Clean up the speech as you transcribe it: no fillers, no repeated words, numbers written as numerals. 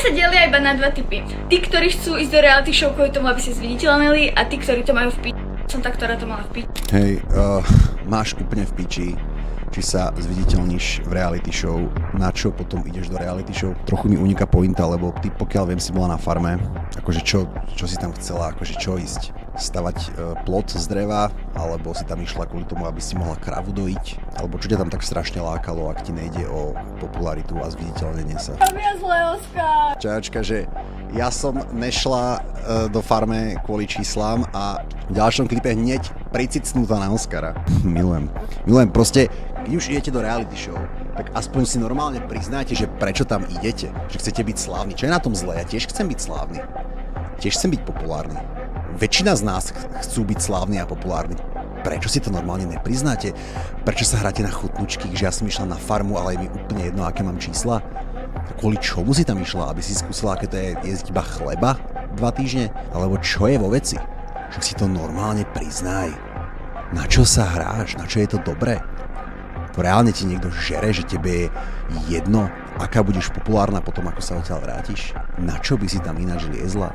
sa delia iba na dva typy. Tí, ktorí chcú ísť do reality show kvôli tomu, aby si zviditeľnili, a tí, ktorí to majú v piči. Som tá, ktorá to mala v piči. Hej, máš úplne v piči, či sa zviditeľníš v reality show, na čo potom ideš do reality show. Trochu mi uniká pointa, lebo ty, pokiaľ viem, si bola na farme, akože čo si tam chcela, akože čo ísť? Stavať plot z dreva, alebo si tam išla kvôli tomu, aby si mohla kravu dojiť, alebo čo ťa tam tak strašne lákalo, ak ti nejde o popularitu a zviditeľnenie sa. Robia zle, Oskar. Čačka, že ja som nešla do farme kvôli číslám a v ďalšom klipe hneď pricicnutá na Oscara. Milujem, proste, keď už idete do reality show, tak aspoň si normálne priznáte, že prečo tam idete, že chcete byť slávni. Čo je na tom zlé? Ja tiež chcem byť slávny. Tiež chcem byť populárny. Väčšina z nás chcú byť slávni a populárni. Prečo si to normálne nepriznáte? Prečo sa hráte na chutnučky, že ja som išla na farmu, ale je mi úplne jedno, aké mám čísla? Kvôli čomu si tam išla? Aby si skúsila, aké to je jesť iba chleba 2 týždne? Alebo čo je vo veci? Však si to normálne priznaj. Na čo sa hráš? Na čo je to dobré? Reálne ti niekto žere, že tebe je jedno, aká budeš populárna potom, ako sa odtiaľ vrátiš? Na čo by si tam ináč liezla?